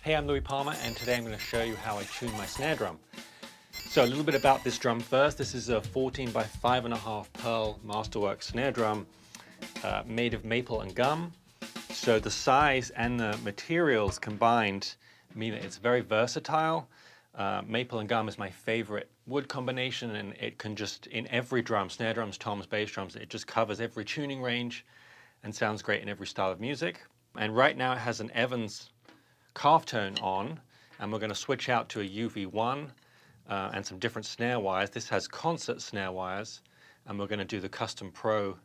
Hey, I'm Louie Palmer, and today I'm going to show you how I tune my snare drum. So a little bit about this drum first. This is a 14 by 5.5 pearl masterwork snare drum made of maple and gum. So the size and the materials combined mean that it's very versatile. Maple and gum is my favorite wood combination, and it can just, in every drum, snare drums, toms, bass drums, it just covers every tuning range and sounds great in every style of music. And right now it has an EVANS calf tone on, and we're going to switch out to a UV1 and some different snare wires. This has concert snare wires, and we're going to do the custom pro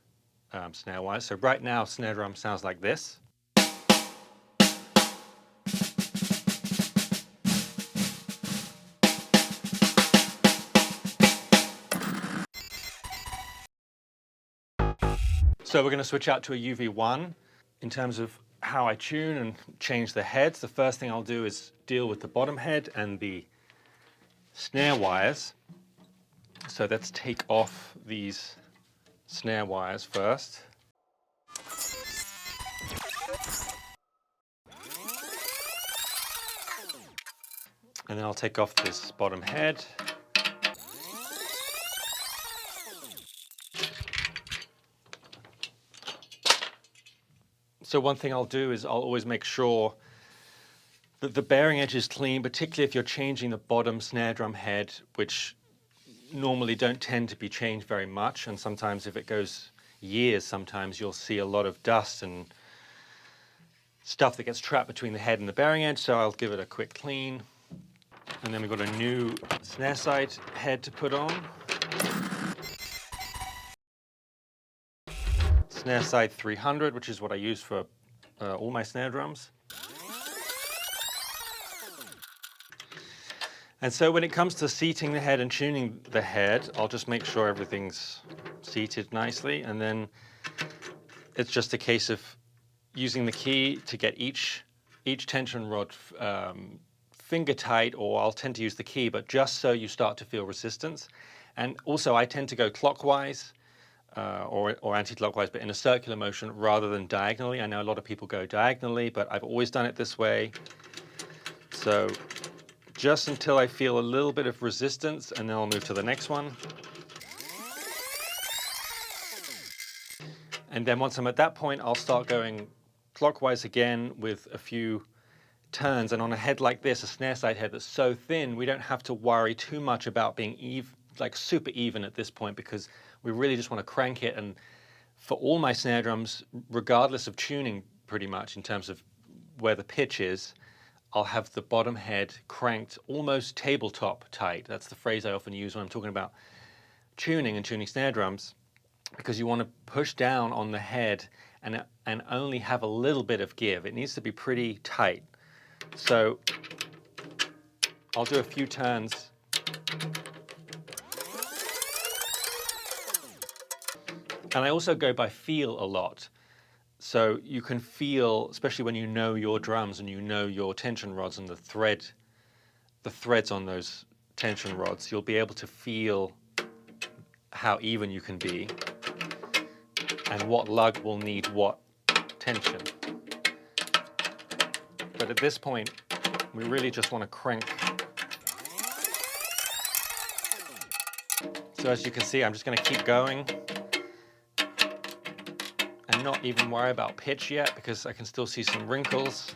snare wires. So right now, snare drum sounds like this. So we're going to switch out to a UV1. In terms of how I tune and change the heads, the first thing I'll do is deal with the bottom head and the snare wires. So let's take off these snare wires first. And then I'll take off this bottom head. So one thing I'll do is I'll always make sure that the bearing edge is clean, particularly if you're changing the bottom snare drum head, which normally don't tend to be changed very much. And sometimes if it goes years, sometimes you'll see a lot of dust and stuff that gets trapped between the head and the bearing edge. So I'll give it a quick clean. And then we've got a new snare side head to put on. Snare side 300, which is what I use for all my snare drums. And so when it comes to seating the head and tuning the head, I'll just make sure everything's seated nicely. And then it's just a case of using the key to get each tension rod finger tight, or I'll tend to use the key, but just so you start to feel resistance. And also I tend to go clockwise or anti-clockwise, but in a circular motion rather than diagonally. I know a lot of people go diagonally, but I've always done it this way. So just until I feel a little bit of resistance, and then I'll move to the next one. And then once I'm at that point, I'll start going clockwise again with a few turns. And on a head like this, a snare side head that's so thin, we don't have to worry too much about being like super even at this point, because we really just want to crank it. And for all my snare drums, regardless of tuning pretty much in terms of where the pitch is, I'll have the bottom head cranked almost tabletop tight. That's the phrase I often use when I'm talking about tuning and tuning snare drums, because you want to push down on the head and only have a little bit of give. It needs to be pretty tight. So I'll do a few turns. And I also go by feel a lot. So you can feel, especially when you know your drums and you know your tension rods and the threads on those tension rods, you'll be able to feel how even you can be and what lug will need what tension. But at this point, we really just want to crank. So as you can see, I'm just going to keep going and not even worry about pitch yet, because I can still see some wrinkles.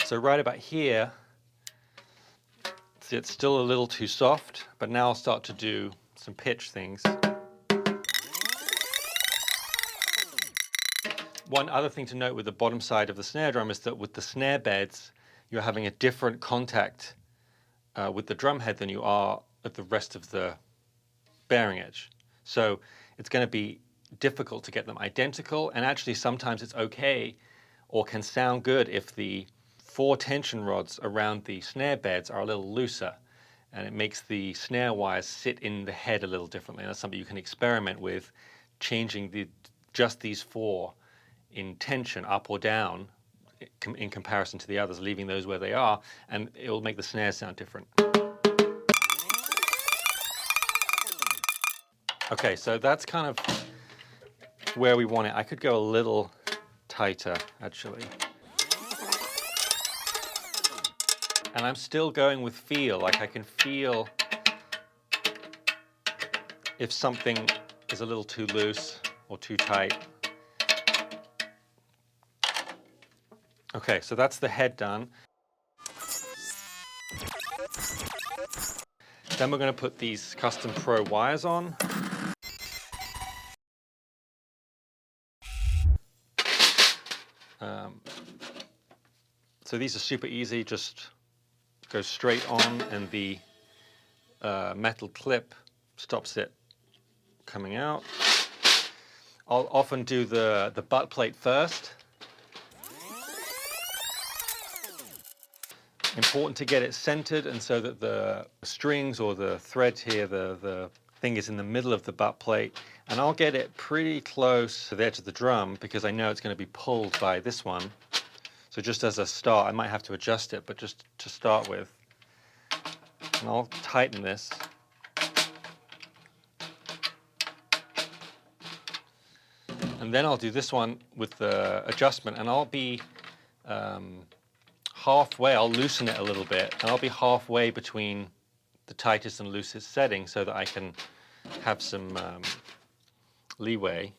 So right about here, see, it's still a little too soft, but now I'll start to do some pitch things. One other thing to note with the bottom side of the snare drum is that with the snare beds, you're having a different contact with the drum head than you are at the rest of the bearing edge. So it's going to be difficult to get them identical, and actually sometimes it's okay or can sound good if the 4 tension rods around the snare beds are a little looser, and it makes the snare wires sit in the head a little differently. And that's something you can experiment with, changing just these 4 in tension up or down in comparison to the others, leaving those where they are, and it will make the snare sound different. Okay, so that's kind of where we want it. I could go a little tighter actually. And I'm still going with feel, like I can feel if something is a little too loose or too tight. Okay, so that's the head done. Then we're going to put these Custom Pro wires on. So these are super easy, just go straight on, and the metal clip stops it coming out. I'll often do the butt plate first. Important to get it centered, and so that the strings or the thread here, the thing is in the middle of the butt plate. And I'll get it pretty close to the edge of the drum because I know it's going to be pulled by this one. So just as a start, I might have to adjust it, but just to start with. And I'll tighten this. And then I'll do this one with the adjustment, and I'll be halfway, I'll loosen it a little bit, and I'll be halfway between the tightest and loosest setting so that I can have some leeway.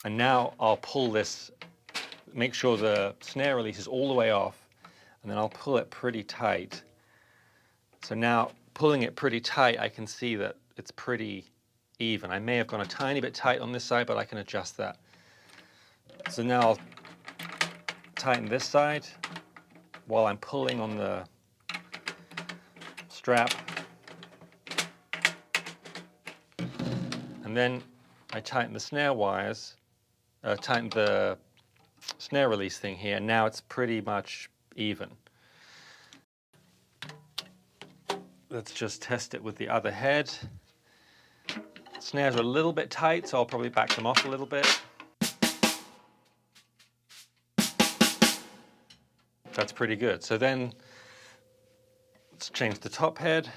And now I'll pull this, make sure the snare release is all the way off, and then I'll pull it pretty tight. So now, pulling it pretty tight, I can see that it's pretty even. I may have gone a tiny bit tight on this side, but I can adjust that. So now I'll tighten this side while I'm pulling on the strap. And then I tighten the snare wires, tighten the snare release thing here. Now it's pretty much even. Let's just test it with the other head. Snares are a little bit tight, so I'll probably back them off a little bit. That's pretty good. So then let's change the top head.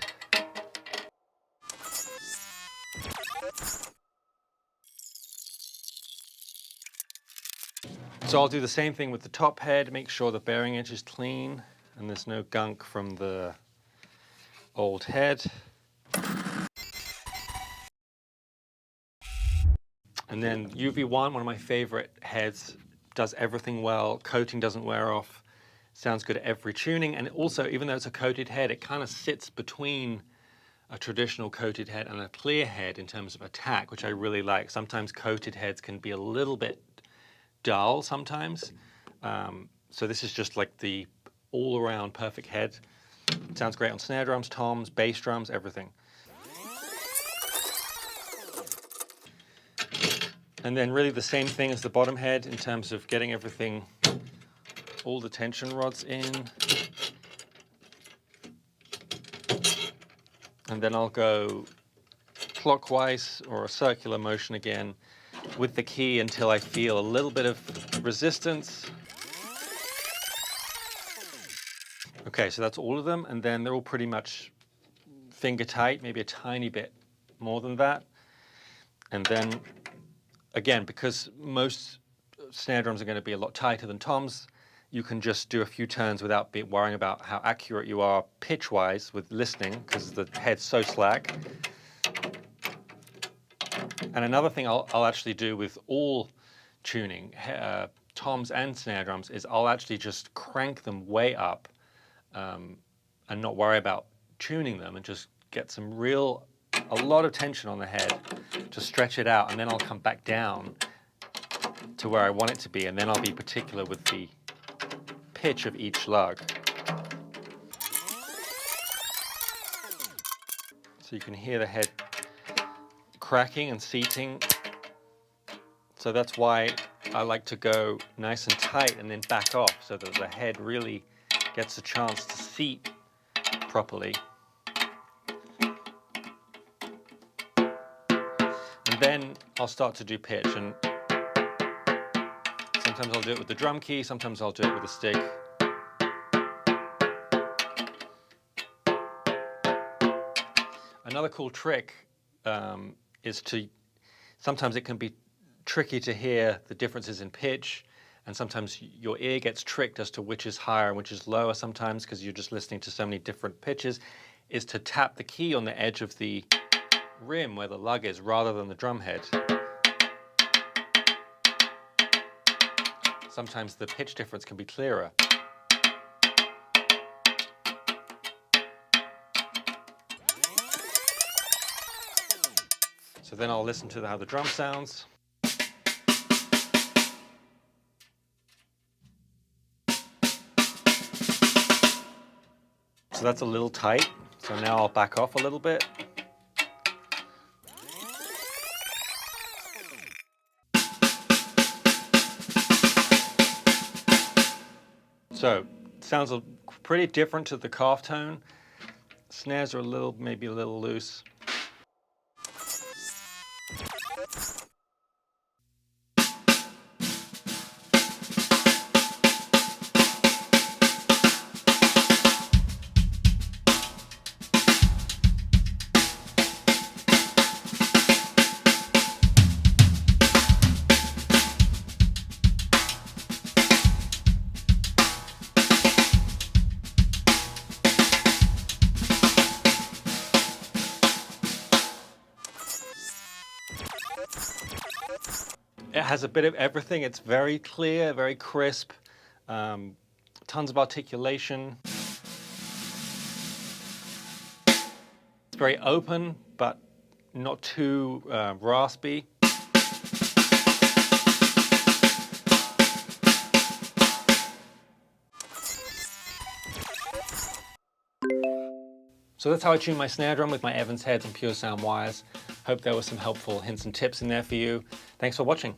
So I'll do the same thing with the top head, make sure the bearing edge is clean and there's no gunk from the old head. And then UV1, one of my favorite heads, does everything well, coating doesn't wear off, sounds good at every tuning, and also, even though it's a coated head, it kind of sits between a traditional coated head and a clear head in terms of attack, which I really like. Sometimes coated heads can be a little bit dull sometimes. So this is just like the all-around perfect head. It sounds great on snare drums, toms, bass drums, everything. And then really the same thing as the bottom head in terms of getting everything, all the tension rods in. And then I'll go clockwise or a circular motion again with the key until I feel a little bit of resistance. Okay, so that's all of them, and then they're all pretty much finger tight, maybe a tiny bit more than that. And then, again, because most snare drums are going to be a lot tighter than toms, you can just do a few turns without worrying about how accurate you are pitch-wise with listening, because the head's so slack. And another thing I'll actually do with all tuning, toms and snare drums, is I'll actually just crank them way up and not worry about tuning them, and just get a lot of tension on the head to stretch it out, and then I'll come back down to where I want it to be, and then I'll be particular with the pitch of each lug. So you can hear the head cracking and seating. So that's why I like to go nice and tight and then back off, so that the head really gets a chance to seat properly. And then I'll start to do pitch, and sometimes I'll do it with the drum key, sometimes I'll do it with a stick. Another cool trick is sometimes it can be tricky to hear the differences in pitch, and sometimes your ear gets tricked as to which is higher and which is lower sometimes because you're just listening to so many different pitches, is to tap the key on the edge of the rim where the lug is rather than the drum head. Sometimes the pitch difference can be clearer. So then I'll listen to how the drum sounds. So that's a little tight. So now I'll back off a little bit. So it sounds pretty different to the calf tone. Snares are maybe a little loose. It has a bit of everything. It's very clear, very crisp, tons of articulation. It's very open, but not too raspy. So that's how I tune my snare drum with my EVANS heads and Pure Sound wires. Hope there were some helpful hints and tips in there for you. Thanks for watching.